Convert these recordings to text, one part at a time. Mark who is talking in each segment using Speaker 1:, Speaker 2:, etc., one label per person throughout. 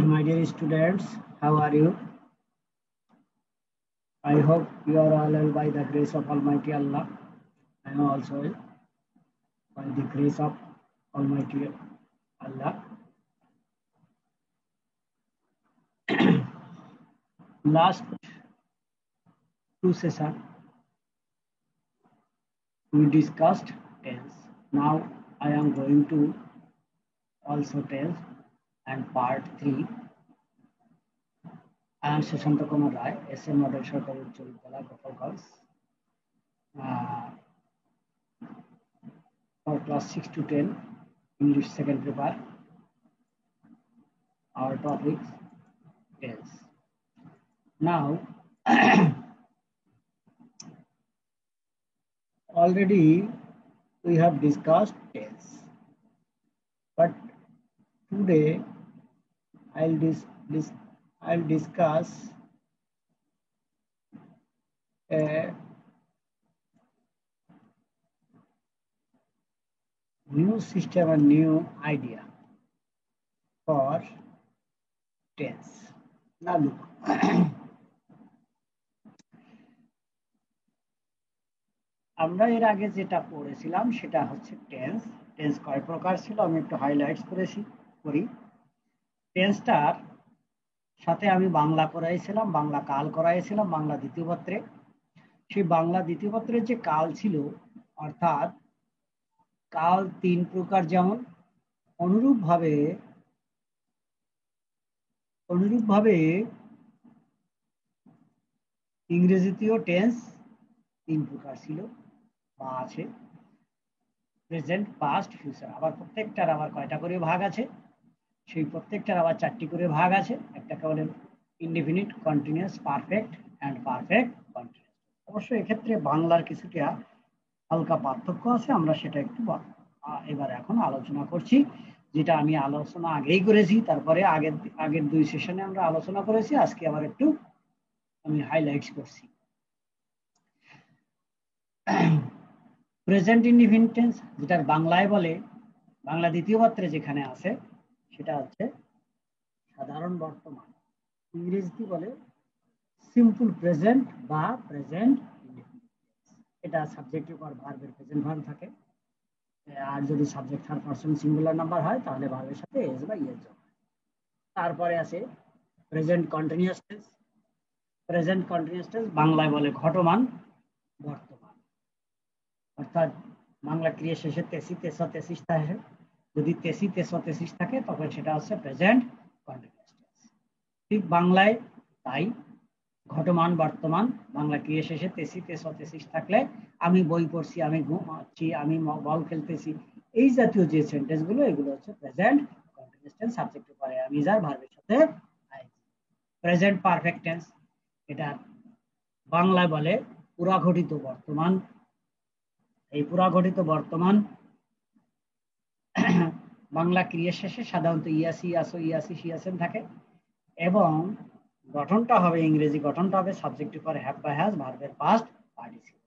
Speaker 1: My dear students, how are you? I hope you are all well by the grace of Almighty Allah. I am also well by the grace of Almighty Allah. Last two sessions we discussed tense. Now I am going to also tense and part 3. I am Shashanta Kumar Rai, SA Model Sarkari Uccha Vidyalaya, Gopalganj, for class 6 to 10 English second paper. Our topics tense. Now already we have discussed tense, but today I'll discuss a new system and new idea for tense. Now look, আমরা এর আগে যেটা পড়েছিলাম সেটা হচ্ছে tense. Tense কয় প্রকার ছিল আমি একটু হাইলাইটস করি। টেন্সটার সাথে আমি বাংলা করাইছিলাম, বাংলা কাল করাইছিলাম বাংলা দ্বিতীয় পত্রে। সেই বাংলা দ্বিতীয় পত্রের যে কাল ছিল, অর্থাৎ কাল 3 প্রকার, যেমন অনুরূপভাবে ইংরেজিতেও টেন্স 3 প্রকার ছিল বা আছে, প্রেজেন্ট, পাস্ট, ফিউচার। আবার প্রত্যেকটার আবার কয়টা করে ভাগ আছে, সেই প্রত্যেকটার আবার 4টি করে ভাগ আছে। একটাকে বলে indefinite, continuous, perfect and perfect continuous. অবশ্য এক্ষেত্রে বাংলার কিছুটা হালকা পার্থক্য আছে, আমরা সেটা একটু এবার এখন আলোচনা করছি, যেটা আমি আলোচনা আগেই করেছি। তারপরে আগের 2 সেশনে আমরা আলোচনা করেছি, আজকে আবার একটু আমি হাইলাইটস করছি। প্রেজেন্ট ইনডিফিনিট টেন্স, যেটার বাংলায় বলে, বাংলা দ্বিতীয় পত্রে যেখানে আছে সেটা হচ্ছে সাধারণ বর্তমান। ইংরেজিতে বলে সিম্পল প্রেজেন্ট বা প্রেজেন্ট ইনডিফিনিট টেন্স। এটা সাবজেক্টের পর ভার্বের প্রেজেন্ট ভার্ব থাকে, আর যদি subject third person singular number হয় তাহলে ভার্বের সাথে এস বা ইএস যোগ হয়। তারপরে আছে present continuous tense. Present continuous tense বাংলায় বলে ঘটমান বর্তমান, অর্থাৎ বাংলা ক্রিয়া শেষে তেসি, তেসা, তেসিস থাকে। যদি তেসি, তেসা, তেসিস থাকে তখন সেটা হচ্ছে প্রেজেন্ট কন্টিনিউয়াস টেন্স। ঠিক বাংলায় তাই, ঘটমান বর্তমান, বাংলা ক্রিয়া শেষে তেসি, তেসা, তেসিস থাকলে আমি বই পড়ছি, আমি ঘুমাচ্ছি, আমি বল খেলতেছি, এই জাতীয় যে সেন্টেন্স গুলো, এগুলো হচ্ছে প্রেজেন্ট কন্টিনিউয়াস টেন্স। সাবজেক্টের পরে আমি যার, ভার্বের সাথে আইএনজি। প্রেজেন্ট পারফেক্ট টেন্স, এটা বাংলায় বলে পুরাঘটিত বর্তমান। এই পুরাঘটিত বর্তমান বাংলা ক্রিয়া শেষে সাধারণত ইয়াসি, ইয়াসো, ইয়াসি, শিয়াসেন থাকে, এবং গঠনটা হবে, ইংরেজি গঠনটা হবে সাবজেক্টের পরে হ্যাভ বা হ্যাজ, ভার্বের পাস্ট পার্টিসিপল।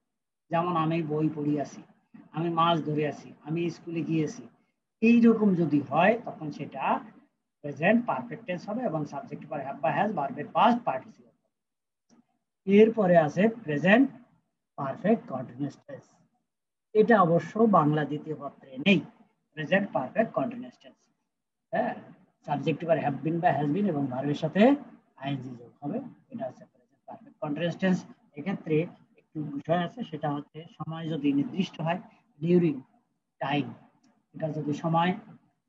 Speaker 1: যেমন আমি বই পড়িয়াছি, আমি মাছ ধরে আছি, আমি স্কুলে গিয়েছি, এইরকম যদি হয় তখন সেটা প্রেজেন্ট পারফেক্ট টেন্স হবে এবং সাবজেক্টের পরে হ্যাভ বা হ্যাজ, ভার্বের পাস্ট পার্টিসিপল। এরপরে আছে প্রেজেন্ট পারফেক্ট কন্টিনিউয়াস টেন্স। এটা অবশ্য বাংলা দ্বিতীয় পত্রে নেই, প্রেজেন্ট পারফেক্ট কন্টিনিউয়াস টেন্স। হ্যাঁ, সাবজেক্ট এবার হ্যাভ বিন বা হ্যাজ বিন এবং ভার্বের সাথে আইএনজি যোগ হবে। এটা হচ্ছে প্রেজেন্ট পারফেক্ট কন্টিনিউয়াস টেন্স। এক্ষেত্রে একটু বিষয় আছে, সেটা হচ্ছে সময় যদি নির্দিষ্ট হয়, ডিউরিং টাইম, এটা যদি সময়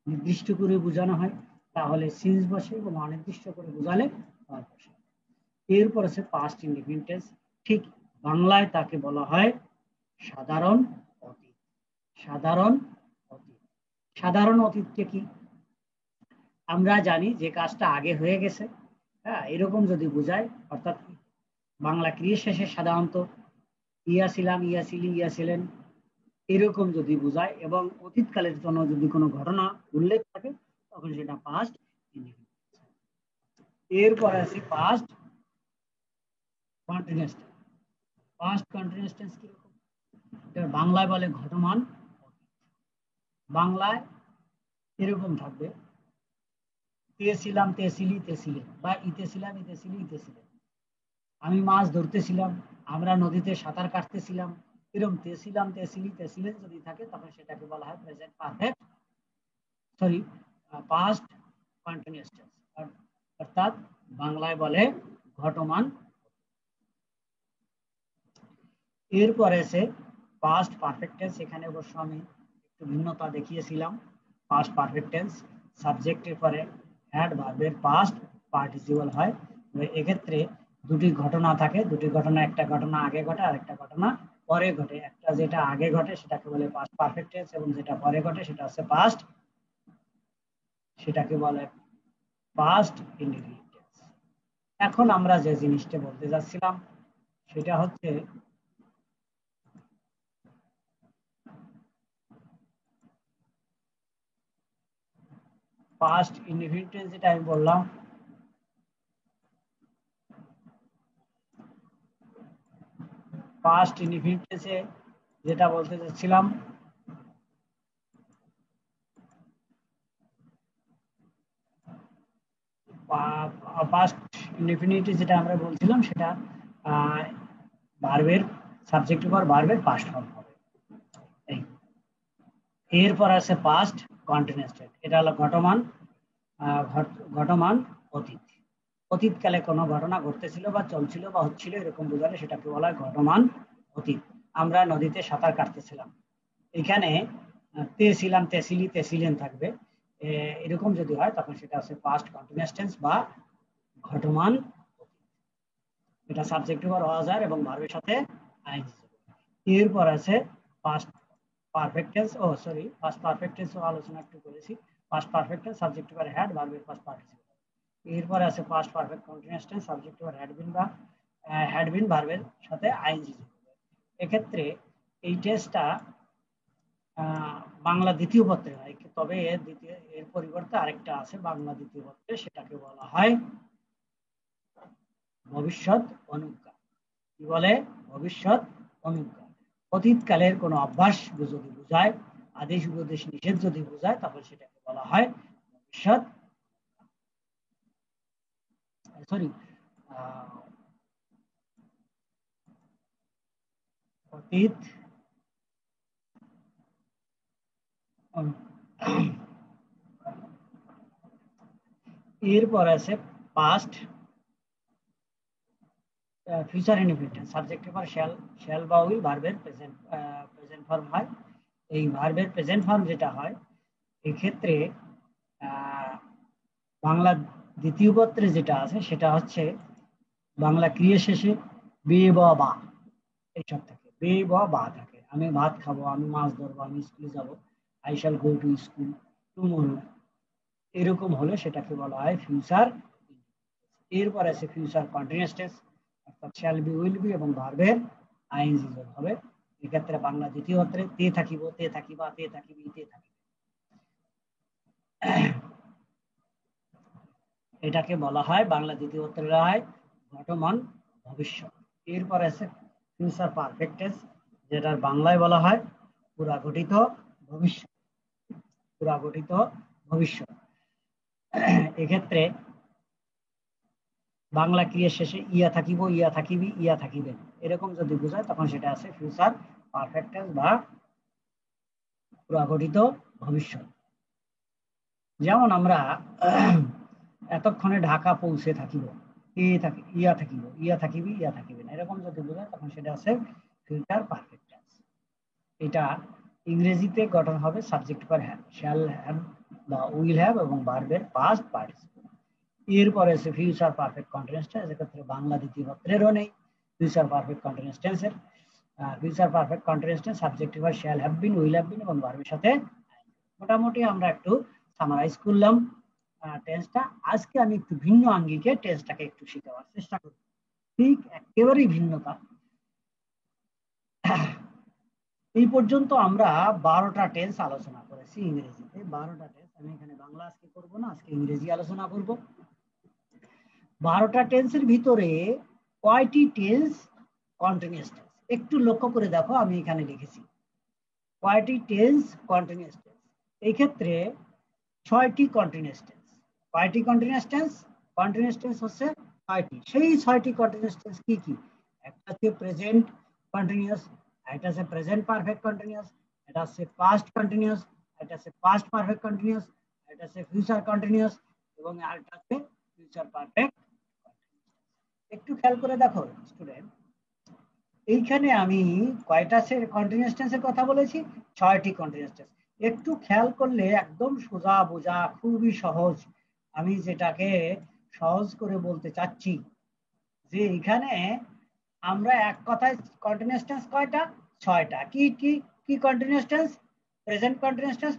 Speaker 1: নির্দিষ্ট করে বোঝানো হয় তাহলে সিন্স বসে, এবং অনির্দিষ্ট করে বোঝালে ভার্ব বসে। এরপর আছে পাস্ট ইনডিফিনিট টেন্স। ঠিক বাংলায় তাকে বলা হয় সাধারণ অতীত। সাধারণ অতীত, সাধারণ অতীতকে কি আমরা জানি যে কাজটা আগে হয়ে গেছে, হ্যাঁ, এরকম যদি বোঝায়, অর্থাৎ বাংলা ক্রিয়া শেষে সাধারণত ইয়াছিলাম, ইয়াছিলি, ইয়াছিলেন, এরকম যদি বোঝায় এবং অতীতকালের জন্য যদি কোনো ঘটনা উল্লেখ থাকে তখন সেটা পাস্ট ইনডিফিনিট। এরপর আছে past continuous tense. Past continuous tense কিরকম, এটা বাংলায় বলে ঘটমান। বাংলায় এরকম থাকবে, তে ছিলাম, তে ছিলি, তে ছিলেন, বা ইতে ছিলাম, ইতে ছিলি, ইতে ছিলেন। আমি মাছ ধরতেছিলাম, আমরা নদীতে সাঁতার কাটতেছিলাম। এরকম তে ছিলাম, তে ছিলি, তে ছিলেন যদি থাকে তখন সেটাকে বলা হয় present perfect, sorry past continuous tense, অর্থাৎ বাংলায় বলে ঘটমান। এরপরে আছে পাস্ট পারফেক্ট টেন্স। এখানে অবশ্য আমি একটু ভিন্নতা দেখিয়েছিলাম। পাস্ট পারফেক্ট টেন্স সাবজেক্টের পরে হ্যাড ভার্বের পাস্ট পার্টিসিপল হয়। এক্ষেত্রে দুটি ঘটনা থাকে, দুটি ঘটনা, একটা ঘটনা আগে ঘটে আর একটা ঘটনা পরে ঘটে। একটা যেটা আগে ঘটে সেটাকে বলে পাস্ট পারফেক্ট টেন্স, এবং যেটা পরে ঘটে সেটা হচ্ছে পাস্ট, সেটাকে বলে পাস্ট ইনডিফিনিট টেন্স। এখন আমরা যে জিনিসটা বলতে যাচ্ছিলাম সেটা হচ্ছে পাস্ট ইনডিফিনিট টেন্স, যেটা আমি বললাম পাস্ট ইনডিফিনিট টেন্সে যেটা বলতে যাচ্ছিলাম পাস্ট ইনডিফিনিট যেটা আমরা বলছিলাম সেটা ভার্বের সাবজেক্ট উপর ভার্বের পাস্ট ফর্ম হবে। এরপর আছে পাস্ট কন্টিনিউয়াস টেন্স, এটা হলো ঘটমান, ঘটমান অতীত। অতীতকালে কোনো ঘটনা ঘটতেছিল বা চলছিল বা হচ্ছিল এরকম বোঝালে সেটাকে বলা হয় ঘটমান অতীত। আমরা নদীতে সাঁতার কাটতেছিলাম, এখানে তে ছিলাম, তে ছিলি, তে ছিলেন থাকবে। এরকম যদি হয় তখন সেটা হচ্ছে পাস্ট কন্টিনিউয়াস টেন্স বা ঘটমান। এটা সাবজেক্ট উপর হওয়া যায় এবং ভার্বের সাথে আইএনজি। এরপর আছে পাস্ট পারফেক্ট টেন্স, ও সরি পাস্ট পারফেক্ট টেন্স আলোচনা একটু করেছি। পাস্ট পারফেক্ট টেন্স সাবজেক্ট উপর হ্যাড, ভার্বের পাস্ট পার্টিসিপল। এরপর আছে past perfect continuous tense subject উপর হ্যাড বিন বা হ্যাড বিন ভার্বের সাথে আইএনজি। এক্ষেত্রে এই টেস্টটা বাংলা দ্বিতীয় পত্রে হয়, তবে এর পরিবর্তে আরেকটা আছে বাংলা দ্বিতীয় পত্রে, সেটাকে বলা হয় ভবিষ্যৎ অনুজ্ঞা। কি বলে? ভবিষ্যৎ অনুজ্ঞা। অতীতকালের কোনো অভ্যাস যদি বোঝায়, আদেশ উপদেশ নিষেধ যদি বোঝায় তখন সেটাকে বলা হয় ভবিষ্যৎ, সরি অতীত এরপর আছে পাস্ট ফিউচার ইনডিফিনিট সাবজেক্টের পর শ্যাল বা উইল ভার্বের প্রেজেন্ট ফর্ম হয়। এই ভার্বের প্রেজেন্ট ফর্ম যেটা হয় এই ক্ষেত্রে বাংলা দ্বিতীয় পত্রে যেটা আছে সেটা হচ্ছে বাংলা ক্রিয়া শেষে বে বা এইসব থাকে, বে বা থাকে। আমি ভাত খাবো, আমি মাছ ধরবো, আমি স্কুলে যাব, I shall go to school tomorrow, এরকম হলে সেটাকে বলা হয় ফিউচার। এরপর আছে ফিউচার কন্টিনিউয়াস টেন্স, অর্থাৎ শ্যাল বি, উইল বি এবং ভার্বের আইএনজি যোগ হবে। এক্ষেত্রে বাংলা দ্বিতীয় পত্রে তে থাকিব, তে থাকিবা, তে থাকিবি, তে থাকিবে, এটাকে বলা হয় বাংলা দ্বিতীয় পত্রে হয় ঘটমান ভবিষ্যৎ। এরপর আছে ফিউচার পারফেক্ট টেন্স, যেটার বাংলায় বলা হয় পুরাগঠিত ভবিষ্যৎ, পুরাগঠিত ভবিষ্যৎ। এক্ষেত্রে বাংলা ক্রিয়া শেষে ইয়া থাকিব, ইয়া থাকিবি, ইয়া থাকিবেন এরকম যদি বোঝায় তখন সেটা আছে ফিউচার পারফেক্ট টেন্স বা পুরাগঠিত ভবিষ্যৎ। যেমন আমরা এতক্ষণে ঢাকা পৌঁছে থাকিব, ইয়া থাকিব, ইয়া থাকিবি, ইয়া থাকিবেন এরকম যদি বোঝায় তখন সেটা আছে ফিউচার পারফেক্ট টেন্স। এটা ইংরেজিতে গঠন হবে সাবজেক্ট পর হ্যাভ, শ্যাল হ্যাভ বা উইল হ্যাভ এবং ভার্বের পাস্ট পার্টিসিপল। এরপরে আছে ফিউচার পারফেক্ট কন্টিনিউয়াস টেন্স, এক্ষেত্রে বাংলা দ্বিতীয় পত্রেরও নেই ফিউচার পারফেক্ট কন্টিনিউয়াস টেন্সের। Future perfect continuous tense subject পর shall have been, will have been এবং ভার্বের সাথে। মোটামুটি আমরা একটু সামারাইজ করলাম টেন্সটা। আজকে আমি একটু ভিন্ন আঙ্গিকে টেন্সটাকে একটু শিখাবার চেষ্টা করব, ঠিক একেবারেই ভিন্নতা। এই পর্যন্ত আমরা 12টা টেন্স আলোচনা করেছি ইংরেজিতে, 12টা টেন্স। আমি এখানে বাংলা আজকে করব না, আজকে ইংরেজি আলোচনা করব। 12টা টেন্সের ভিতরে কয়টি টেন্স কন্টিনিউয়াস টেন্স একটু লক্ষ্য করে দেখো, আমি এখানে লিখেছি কয়টি টেন্স কন্টিনিউয়াস টেন্স। এই ক্ষেত্রে 6টি কন্টিনিউয়াস টেন্স, কয়টি কন্টিনিউয়াস টেন্স? কন্টিনিউয়াস টেন্স হচ্ছে 6টি। সেই 6টি কন্টিনিউয়াস টেন্স কি কি? একটা হচ্ছে প্রেজেন্ট কন্টিনিউয়াস, এটা হচ্ছে প্রেজেন্ট পারফেক্ট কন্টিনিউয়াস, এটা হচ্ছে পাস্ট কন্টিনিউয়াস, এটা হচ্ছে পাস্ট পারফেক্ট কন্টিনিউয়াস, এটা হচ্ছে ফিউচার কন্টিনিউয়াস এবং আরেকটা হচ্ছে ফিউচার পারফেক্ট। একটু খেয়াল করে দেখো স্টুডেন্ট, এইখানে আমি কয়টা কন্টিনিউয়াস টেন্সের কথা বলেছি? 6টি কন্টিনিউয়াস টেন্স। একটু খেয়াল করলে একদম সোজা বোঝা, খুবই সহজ। আমি যেটাকে সহজ করে বলতে চাচ্ছি যে এখানে আমরা এক কথায় কন্টিনিউয়াস টেন্স কয়টা? 6টা। কি কি কি continuous tense? Present continuous tense,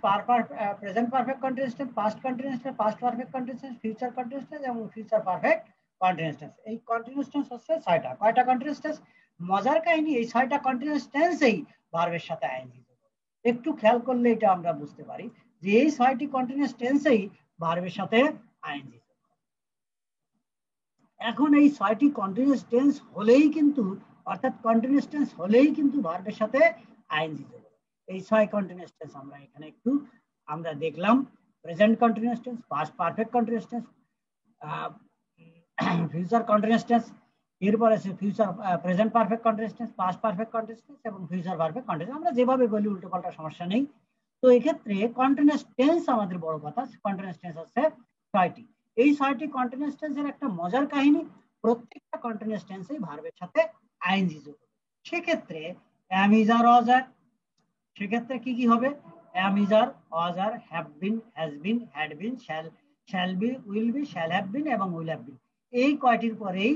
Speaker 1: present perfect continuous tense, past continuous tense, past perfect continuous tense, future continuous tense এবং ফিউচার পারফেক্ট কন্টিনিউয়াস টেন্স। এই কন্টিনিউয়াস টেন্স হচ্ছে 6টা। কয়টা কন্টিনিউয়াস টেন্স? মজার কাহিনী, এই 6টা কন্টিনিউয়াস টেন্সেই ভার্বের সাথে আইএনজি। একটু খেয়াল করলে এটা আমরা বুঝতে পারি যে এই 6টি কন্টিনিউয়াস টেন্সেই ভার্বের সাথে আইএনজি। এখন এই 6টি কন্টিনিউয়াস টেন্স হলেই কিন্তু, অর্থাৎ কন্টিনিউয়াস টেন্স হলেই কিন্তু ভার্বের সাথে আইএনজি যোগ হবে। এই 6 কন্টিনিউয়াস টেন্স আমরা এখানে একটু আমরা দেখলাম। Present continuous tense, past perfect continuous tense, future continuous tense, এরপর আছে future present perfect continuous tense, past perfect continuous tense এবং ফিউচার পারফেক্ট কন্টিনিউয়াস। আমরা যেভাবে বলি উল্টো পাল্টা সমস্যা নেই। তো এক্ষেত্রে কন্টিনিউয়াস টেন্স আমাদের বড় কথা। কন্টিনিউয়াস টেন্স হচ্ছে 6টি। এই 6টি কন্টিনিউয়াস টেন্সের একটা মজার কাহিনী, প্রত্যেকটা কন্টিনিউয়াস টেন্সেই ভার্বের সাথে আইএনজি যোগ হবে। সেক্ষেত্রে am is are was are, সেক্ষেত্রে কি কি হবে? am is are, was are, have been, has been, had been, shall be, shall have been এবং will have been, এই কয়টির পরেই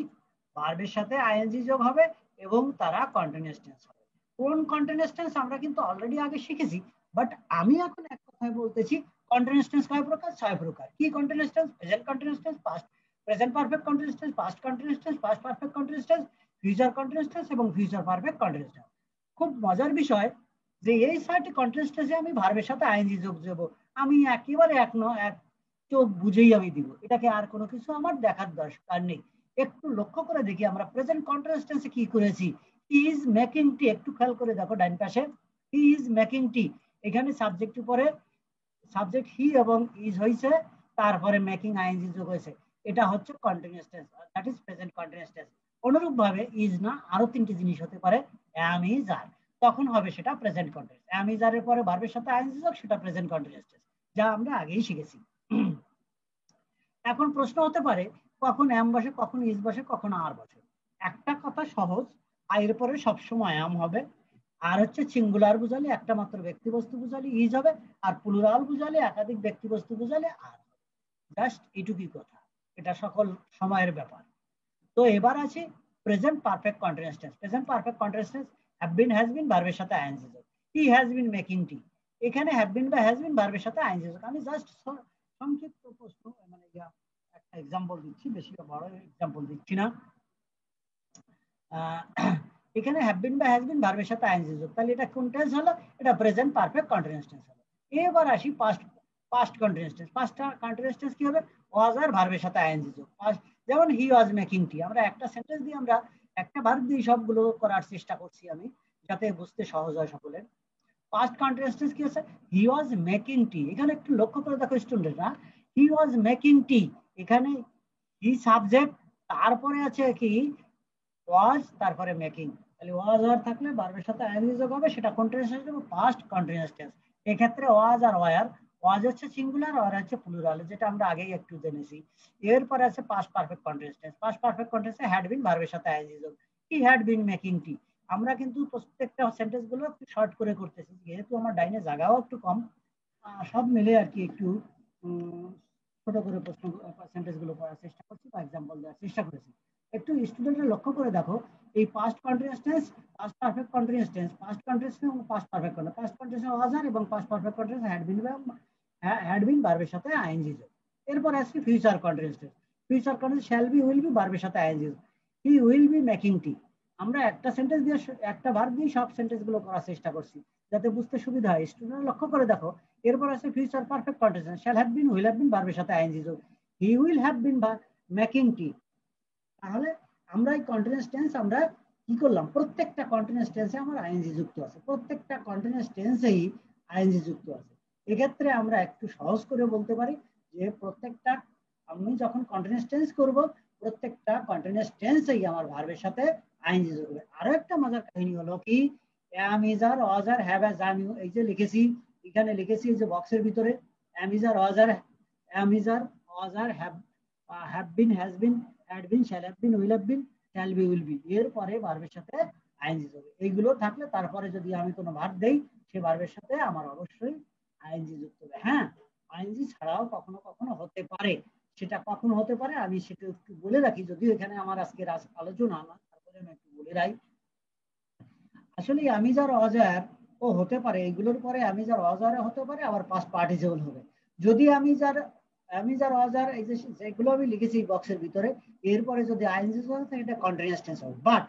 Speaker 1: ভার্বের সাথে আইএনজি যোগ হবে এবং তারা কন্টিনিউয়াস টেন্স হবে। কোন কন্টিনিউয়াস টেন্স আমরা কিন্তু অলরেডি আগে শিখেছি, বাট আমি এখন এক কথায় বলতেছি কন্টিনিউয়াস টেন্স কয় প্রকার? 6 প্রকার। কি continuous tense? Present continuous tense, past present perfect continuous tense, past continuous tense, past perfect continuous tense, future continuous tense এবং ফিউচার পারফেক্ট কন্টিনিউয়াস টেন্স। খুব মজার বিষয় যে এই 6টি কন্টিনিউয়াস টেন্সে আমি ভার্বের সাথে আইএনজি যোগ দেব। আমি একেবারে এক চোখ বুঝেই আমি দিব, এটাকে আর কোনো কিছু আমার দেখার দরকার নেই। একটু লক্ষ্য করে দেখি আমরা প্রেজেন্ট কন্টিনিউয়াস টেন্সে কি করেছি। হি ইজ মেকিং টি, একটু খেয়াল করে দেখো ডান পাশে, হি ইজ মেকিং টি, এখানে সাবজেক্ট উপরে সাবজেক্ট হি এবং ইজ হয়েছে, তারপরে মেকিং আইএনজি যোগ হয়েছে, এটা হচ্ছে continuous tense, that is present continuous tense. অনুরূপ ভাবে ইজ না আরো 3টি জিনিস হতে পারে, অ্যাম ইজ আর, তখন হবে সেটা প্রেজেন্ট কন্টিনিউয়াস। অ্যাম ইজ আর এর পরে ভার্বের সাথে আইএনজি যোগ, সেটা প্রেজেন্ট কন্টিনিউয়াস টেন্স, যা আমরা আগেই শিখেছি। এখন প্রশ্ন হতে পারে কখন অ্যাম বসে, কখন ইজ বসে, কখন আর বসে। একটা কথা সহজ, এর পরে সবসময় অ্যাম হবে, আর হচ্ছে সিঙ্গুলার বুঝালে একটা মাত্র ব্যক্তি বস্তু বুঝালে ইজ হবে, আর প্লুরাল বুঝালে একাধিক ব্যক্তি বস্তু বুঝালে আর। জাস্ট এটুকুই কথা, এটা সকল সময়ের ব্যাপার। তো এবার আছে present perfect continuous tense. Present perfect continuous tense have been, has been ভার্বের সাথে আইএনজি যোগ। He has been making tea, এখানে হ্যাভ বিন বা হ্যাজ বিন ভার্বের সাথে আইএনজি যোগ। আমি জাস্ট সংক্ষিপ্ত প্রশ্ন মানে একটা এক্সাম্পল দিচ্ছি, বেশি বড় এক্সাম্পল দিচ্ছি না। এখানে হ্যাভ বিন বা হ্যাজ বিন ভার্বের সাথে আইএনজি যোগ, তাহলে এটা কোন টেন্স হলো? এটা প্রেজেন্ট পারফেক্ট কন্টিনিউয়াস টেন্স হলো। এবার আসি past continuous tense. Past continuous tense কি হবে? ওয়াজ আর ভার্বের সাথে আইএনজি যোগ। যেমন হি ওয়াজ মেকিং টি, আমরা একটা সেন্টেন্স দিয়ে আমরা একটা ভার্ব দিয়ে সবগুলো করার চেষ্টা করছি আমি, যাতে বুঝতে সহজ হয় সকলের। পাস্ট কন্টিনিউয়াস টেন্স কি আছে? হি ওয়াজ মেকিং টি, এখানে একটু লক্ষ্য করে দেখো স্টুডেন্টরা, হি ওয়াজ মেকিং টি, এখানে হি সাবজেক্ট, তারপরে আছে কি ওয়াজ, তারপরে মেকিং, তাহলে ওয়াজ আর থাকলে ভার্বের সাথে আইএনজি যোগ হবে, সেটা কন্টিনিউয়াস টেন্স হবে, পাস্ট কন্টিনিউয়াস টেন্স। এক্ষেত্রে ওয়াজ আর ওয়ার, ওয়াজ হচ্ছে সিঙ্গুলার, ওয়ার হচ্ছে প্লুরাল, যেটা আমরা আগেই একটু জেনেছি। এরপরে আছে past perfect continuous tense. Past perfect কন্টিনিউয়াসে হ্যাড বিন ভার্বের সাথে আইএনজি যোগ, he had been making tea. আমরা কিন্তু প্রত্যেকটা সেন্টেন্স গুলো একটু শর্ট করে করতেছি, যেহেতু আমার ডাইনে জায়গাও একটু কম, সব মিলে আর কি একটু ছোট করে প্রশ্ন সেন্টেন্স গুলো পড়ার চেষ্টা করছি বা এক্সাম্পল দেওয়ার চেষ্টা করেছি। একটু স্টুডেন্টরা লক্ষ্য করে দেখো, এই past continuous tense, past perfect continuous tense, past continuous এবং past perfect continuous, past continuous was আর এবং past perfect continuous had been ভার্বের সাথে আইএনজি যোগ। এরপর আসছে future continuous tense. Future continuous shall be, will be ভার্বের সাথে আইএনজি যোগ। He will be making tea, আমরা একটা সেন্টেন্স দিয়ে একটা ভার্ব দিয়ে সব সেন্টেন্স গুলো করার চেষ্টা করছি, যাতে বুঝতে সুবিধা হয়। স্টুডেন্ট লক্ষ্য করে দেখো, এরপর আছে future perfect continuous, shall have been, will have বিন ভার্বের সাথে আইএনজি যোগ। He will have been making tea. তাহলে আমরা এই কন্টিনিউয়াস টেন্স আমরা কি করলাম? প্রত্যেকটা কন্টিনিউয়াস টেন্সে আমার আইএনজি যুক্ত আছে, প্রত্যেকটা কন্টিনিউয়াস টেন্সেই আইএনজি যুক্ত আছে। এক্ষেত্রে আমরা একটু সহজ করে বলতে পারি যে প্রত্যেকটা আমি যখন কন্টিনিউয়াস টেন্স করব প্রত্যেকটা কন্টিনিউয়াস টেন্সেই আমার ভার্বের সাথে আইএনজি যোগ হবে। আরো একটা মজার কাহিনী হলো কি, am is are was are have as am এই যে লিখেছি, এখানে লিখেছি এই যে বক্সের ভিতরে am is are was are am is are was are have been has been had been shall have been will have been shall be will be এর পরে ভার্বের সাথে আইএনজি যোগ হবে। এইগুলো থাকলে তারপরে যদি আমি কোনো ভার্ব দেই সেই ভার্বের সাথে আমার অবশ্যই আইএনজি যুক্ত হবে। হ্যাঁ, আইএনজি ছাড়াও কখনো কখনো হতে পারে, সেটা কখন হতে পারে আমি সেটা একটু বলে রাখি, যদিও এখানে আমার আজকের আলোচনা না, তারপরে আমি একটু বলে রাখি। আসলে আমি যার অজার ও হতে পারে, এগুলোর পরে আমি যার অজারে হতে পারে, আবার পাস্ট পার্টিসিপল হবে। যদি আমি যার অজার এই যে যেগুলো আমি লিখেছি বক্সের ভিতরে, এরপরে যদি আইএনজি যুক্ত থাকে এটা কন্টিনিউয়াস টেন্স হবে। বাট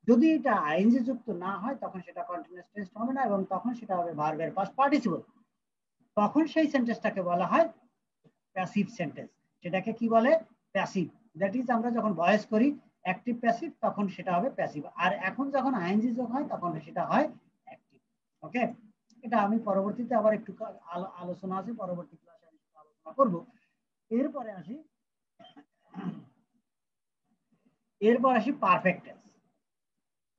Speaker 1: যদি এটা আইএনজি যুক্ত না হয় তখন সেটা কন্টিনিউয়াস টেন্স হবে না, এবং তখন সেটা হবে ভার্বের পাস্ট পার্টিসিপল। তখন সেই সেন্টেন্সটাকে বলা হয় প্যাসিভ সেন্টেন্স। সেটাকে কি বলে? প্যাসিভ। দ্যাট ইজ আমরা যখন ভয়েস করি অ্যাক্টিভ প্যাসিভ, তখন সেটা হবে প্যাসিভ। আর এখন যখন আইএনজি যোগ হয় তখন সেটা হয় অ্যাক্টিভ। ওকে, এটা আমি পরবর্তীতে আবার একটু আলোচনা আছে, পরবর্তী ক্লাসে আমি আলোচনা করব। এরপর আসি পারফেক্ট টেন্স।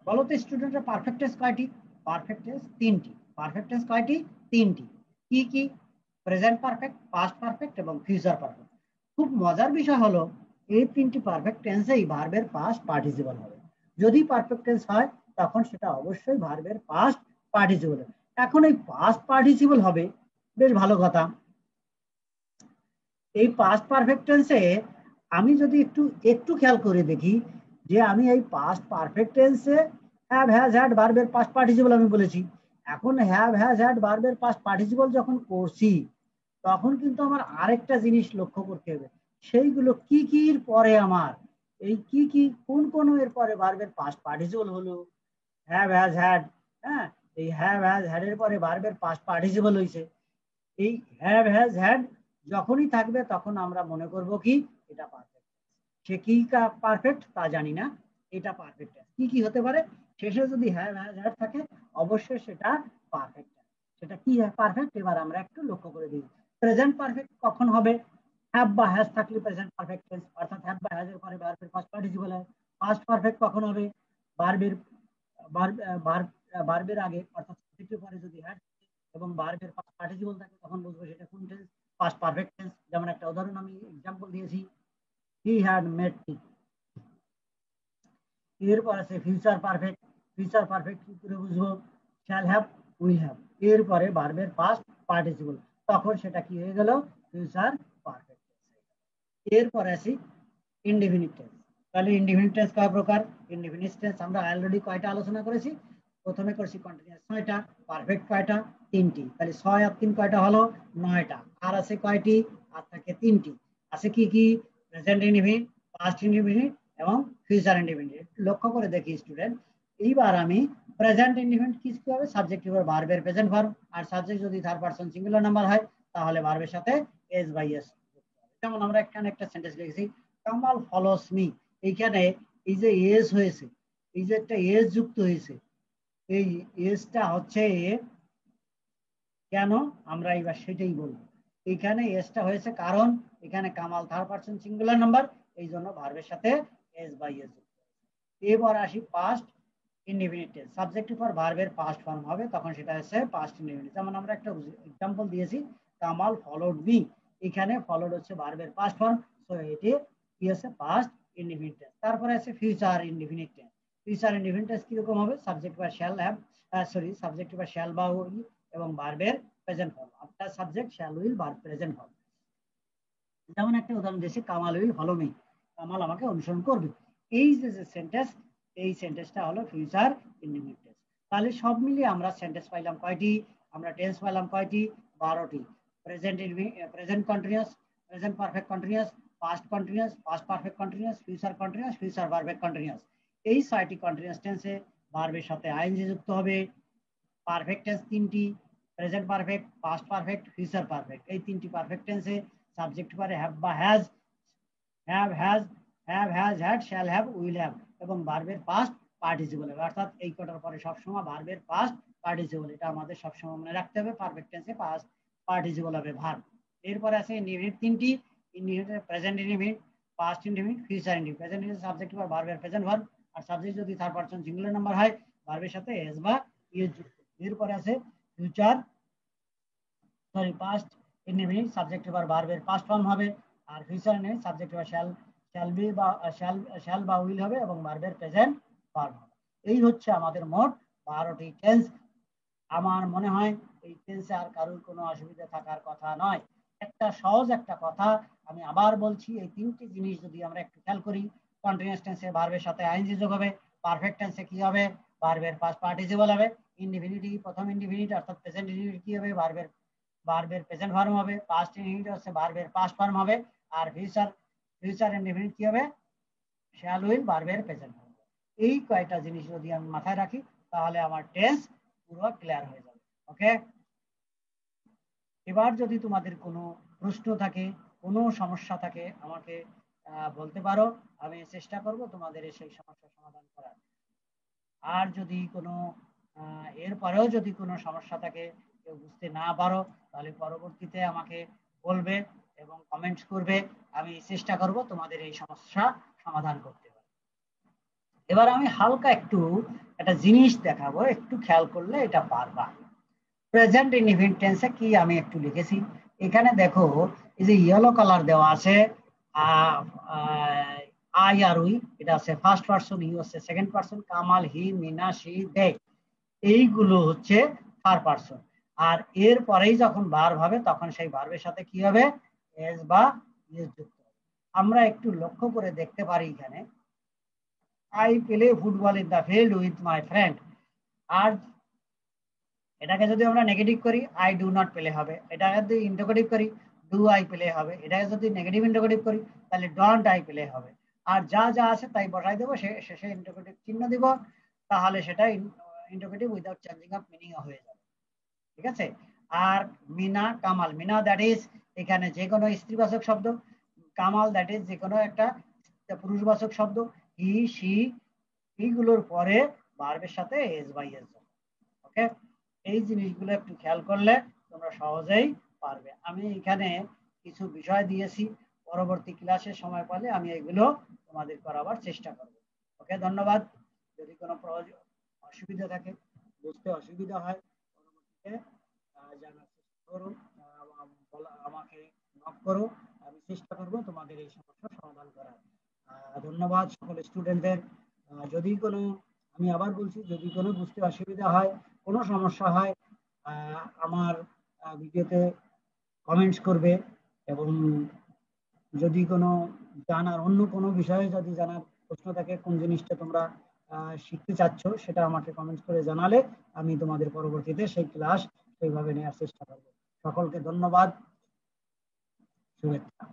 Speaker 1: বলো তো স্টুডেন্টরা, পারফেক্ট টেন্স কয়টি? পারফেক্ট টেন্স তিনটি। পারফেক্ট টেন্স কয়টি? তিনটি। কি কি? প্রেজেন্ট পারফেক্ট, পাস্ট পারফেক্ট এবং ফিউচার পারফেক্ট। খুব মজার বিষয় হলো এই তিনটি পারফেক্ট টেন্সেই ভার্বের পাস্ট পার্টিসিপল হবে। যদি পারফেক্ট টেন্স হয় তখন সেটা অবশ্যই ভার্বের পাস্ট পার্টিসিপল হবে। এখন এই পাস্ট পার্টিসিপল হবে, বেশ ভালো কথা। এই পাস্ট পারফেক্ট টেন্সে আমি যদি একটু খেয়াল করে দেখি যে আমি এই পাস্ট পারফেক্ট টেন্সে হ্যাভ হ্যাজ হ্যাড ভার্বের পাস্ট পার্টিসিপল আমি বলেছি। এখন হ্যাভ হ্যাজ হ্যাড ভার্বের পাস্ট পার্টিসিপল যখন করছি তখন কিন্তু আমার আরেকটা জিনিস লক্ষ্য করতে হবে, সেইগুলো কি কির পরে আমার এই কি কি কোন কোন এর পরে ভার্বের পাস্ট পার্টিসিপল হলো। হ্যাভ হ্যাজ হ্যাড, হ্যাঁ, এই হ্যাভ হ্যাজ হ্যাড এর পরে ভার্বের পাস্ট পার্টিসিপল হয়েছে। এই হ্যাভ হ্যাজ হ্যাড যখনই থাকবে তখন আমরা মনে করব কি এটা পারফেক্ট। সে কি পারফেক্ট তা জানি না, এটা পারফেক্ট। কি কি হতে পারে? শেষে যদি হ্যাভ হ্যাজ হ্যাড থাকে অবশ্যই সেটা পারফেক্ট। সেটা কি পারফেক্ট এবার আমরা একটু লক্ষ্য করে দিই। প্রেজেন্ট পারফেক্ট কখন হবে? হ্যাভ বা হ্যাজ থাকলে প্রেজেন্ট পারফেক্ট টেন্স, অর্থাৎ হ্যাভ বা হ্যাজ এর পরে ভার্বের পাস্ট পার্টিসিপল হয়। পাস্ট পারফেক্ট কখন হবে? ভার্বের ভার্বের আগে অর্থাৎ সাবজেক্টের পরে যদি হ্যাড এবং ভার্বের পাস্ট পার্টিসিপল থাকে তখন বুঝবো সেটা কোন টেন্স, পাস্ট পারফেক্ট টেন্স। যেমন একটা উদাহরণ আমি एग्जांपल দিয়েছি, হি হ্যাড মেড টি। এরপর আছে ফিউচার পারফেক্ট। ফিউচার পারফেক্ট কি করে বুঝবো? শ্যাল হ্যাভ, উইল হ্যাভ, এরপরে ভার্বের পাস্ট পার্টিসিপল, তখন সেটা কি হয়ে গেল? Future perfect. এরপর আসি ইনডিফিনিট টেন্স। তাহলে ইনডিফিনিট টেন্স কয় প্রকার? ইনডিফিনিট টেন্স আমরা অলরেডি কয়টা আলোচনা করেছি? প্রথমে করেছি কন্টিনিউয়াস 6টা, পারফেক্ট কয়টা? 3টি। তাহলে 6 আর 3 কয়টা হলো? 9টা। আর আছে কয়টি? আর থাকে 3টি। আছে কি কি? প্রেজেন্ট ইনডিফিনিট, পাস্ট ইনডিফিনিট এবং ফিউচার ইনডিফিনিট। লক্ষ্য করে দেখি স্টুডেন্ট, এইবার আমি প্রেজেন্ট ইনডিফিনিট কি হবে? সাবজেক্ট এর ভার্বের প্রেজেন্ট ভার্ব, আর সাবজেক্ট যদি থার্ড পারসন সিঙ্গুলার নাম্বার হয় তাহলে ভার্বের সাথে এস বাই এস। যেমন আমরা এখানে একটা সেন্টেন্স লিখেছি, কামাল ফলোস মি। এইখানে এই যে এস হয়েছে, এই যে একটা এস যুক্ত হয়েছে, এই এসটা হচ্ছে কেন আমরা এবার সেটাই বলবো। এখানে এসটা হয়েছে কারণ এখানে Kamal third person singular number, এই জন্য ভার্বের সাথে এস বাই এস যুক্ত। এবার আসি পাস্ট ইনডিফিনিট টেন্স। সাবজেক্ট পর ভার্বের পাস্ট ফর্ম হবে তখন সেটা হচ্ছে পাস্ট ইনডিফিনিট। যেমন আমরা একটা एग्जांपल দিয়েছি, কামাল ফলোড মি। এখানে ফলোড হচ্ছে ভার্বের পাস্ট ফর্ম, সো এটি কি আছে? Past indefinite tense. তারপরে আছে future indefinite tense. Future indefinite tense কি রকম হবে? সাবজেক্ট বা শ্যাল হ্যাভ, সাবজেক্ট বা শ্যাল বা উইল এবং ভার্বের প্রেজেন্ট ফর্ম, অর্থাৎ subject shall will verb present form. যেমন একটা উদাহরণ দিয়েছি, Kamal will follow me, Kamal আমাকে অনুসরণ করবে। এই যে সেন্টেন্স, এই সেন্টেন্সটা হলো ফিউচার ইনডিফিনিট টেন্স। তাহলে সব মিলিয়ে আমরা সেন্টেন্স পাইলাম কয়টি? আমরা টেন্স পাইলাম কয়টি? 12টি। Present continuous, present perfect continuous, past continuous, past perfect continuous, future continuous, future perfect continuous. এই 6টি কন্টিনিউয়াস টেন্সে ভার্বের সাথে আইএনজি যুক্ত হবে। পারফেক্ট টেন্স 3টি, present perfect, past perfect, future perfect. এই 3টি পারফেক্ট টেন্সে সাবজেক্ট পরে হ্যাভ বা has, have has, have has had, shall have, will have এবং ভার্বের পাস্ট পার্টিসিপল হবে। অর্থাৎ এই কটার পরে সবসময় ভার্বের পাস্ট পার্টিসিপল, এটা আমাদের সবসময় মনে রাখতে হবে। পারফেক্ট টেন্সে পাস্ট পার্টিসিপল হবে ভার্ব। এরপরে আছে ইনডিফিনিট 3টি, indefinite present indefinite, past indefinite, future indefinite. Present is subject বা ভার্বের প্রেজেন্ট ভার্ব, আর সাবজেক্ট যদি থার্ড পারসন সিঙ্গুলার নাম্বার হয় ভার্বের সাথে এস বা ইএস যুক্ত। এরপরে আছে ফিউচার পাস্ট ইনডিফিনিট সাবজেক্ট বা ভার্বের পাস্ট ফর্ম হবে, আর ফিউচার ইনডিফিনিট সাবজেক্ট বা শ্যাল বি বা শ্যাল বা উইল হবে এবং ভার্বের প্রেজেন্ট ফর্ম হবে। এই হচ্ছে আমাদের মোট 12টি টেন্স। আমার মনে হয় এই টেন্সে আর কারোর কোনো অসুবিধা থাকার কথা নয়। একটা সহজ একটা কথা আমি আবার বলছি, এই তিনটি জিনিস যদি আমরা একটু খেয়াল করি, কন্টিনিউয়াস টেন্সে ভার্বের সাথে আইএনজি যোগ হবে, পারফেক্ট টেন্সে কি হবে, ভার্বের পাস্ট পার্টিসিপল হবে, ইনডিফিনিটি প্রথম ইনডিফিনিট অর্থাৎ প্রেজেন্ট ইনডিফিনিট কি হবে, ভার্বের প্রেজেন্ট ফর্ম হবে, পাস্ট ইনডিফিনিট হচ্ছে ভার্বের পাস্ট ফর্ম হবে, আর ফিউচার ইনডিফিনিট কি হবে, শ্যাল উইল ভার্বের প্রেজেন্ট ফর্ম। এই কয়টা জিনিস যদি আমি মাথায় রাখি তাহলে আমার টেন্স পুরো ক্লিয়ার হয়ে যাবে। ওকে, এবার যদি তোমাদের কোনো প্রশ্ন থাকে, কোনো সমস্যা থাকে, আমাকে বলতে পারো, আমি চেষ্টা করব তোমাদের সেই সমস্যার সমাধান করার। আর যদি কোনো এরপরেও যদি কোনো সমস্যা থাকে, কেউ বুঝতে না পারো, তাহলে পরবর্তীতে আমাকে বলবে এবং কমেন্টস করবে, আমি চেষ্টা করব তোমাদের এই সমস্যা সমাধান করতে। এবার আমি হালকা একটু একটা জিনিস দেখাবো, একটু খেয়াল করলে এটা পারবা। প্রেজেন্ট ইনডিফিনিট টেন্সে কি আমি একটু লিখেছি, এখানে দেখো এই যে ইয়েলো কালার দেওয়া আছে, আই আর উই, এটা আছে ফার্স্ট পারসন, ইউ হচ্ছে second person, Kamal, he, Mina, she, they, এইগুলো হচ্ছে থার্ড পারসন। আর এর পরেই যখন ভার্ব হবে তখন সেই ভার্বের সাথে কি হবে, এস বা ইএস যুক্ত হবে। আমরা একটু লক্ষ্য করে দেখতে পারি এখানে, I play football in the field with my friend. আর এটাকে যদি আমরা নেগেটিভ করি, আই ডু নট প্লে হবে। এটাকে যদি ইন্টারোগেটিভ করি, ডু আই প্লে হবে। এটাকে যদি নেগেটিভ ইন্টারোগেটিভ করি তাহলে ডোন্ট আই প্লে হবে। আর যা যা আছে তাই বসাই দেবো, শেষে ইন্টারোগেটিভ চিহ্ন দিব, তাহলে সেটা interrogative without changing of meaning হয়ে যাবে। ঠিক আছে। আর মিনা, কামাল, মিনা দ্যাট ইজ এখানে যে কোনো স্ত্রীবাচক শব্দ, কামাল দ্যাট ইজ যে কোনো একটা পুরুষবাচক শব্দ, হি, শি, এইগুলোর পরে ভার্বের সাথে এস বাই এস। ওকে, এই জিনিসগুলো একটু খেয়াল করলে তোমরা সহজেই পারবে। আমি এখানে কিছু বিষয় দিয়েছি, পরবর্তী ক্লাসে সময় পেলে আমি এগুলো তোমাদের করাবার চেষ্টা করব। ওকে, ধন্যবাদ। যদি কোনো অসুবিধা থাকে, বুঝতে অসুবিধা হয়, পরবর্তীতে জানার চেষ্টা করো, আমাকে নক করো, আমি চেষ্টা করব তোমাদের এই সমস্যার সমাধান করার। ধন্যবাদ সকল স্টুডেন্টদের। যদি কোনো, আমি আবার বলছি, যদি কোনো বুঝতে অসুবিধা হয়, কোনো সমস্যা হয়, আমার ভিডিওতে কমেন্টস করবে, এবং যদি কোনো জানার অন্য কোনো বিষয়ে যদি জানার প্রশ্ন থাকে, কোন জিনিসটা তোমরা শিখতে চাচ্ছ, সেটা আমাকে কমেন্টস করে জানালে আমি তোমাদের পরবর্তীতে সেই ক্লাস সেইভাবে নেওয়ার চেষ্টা করব। সকলকে ধন্যবাদ, শুভেচ্ছা।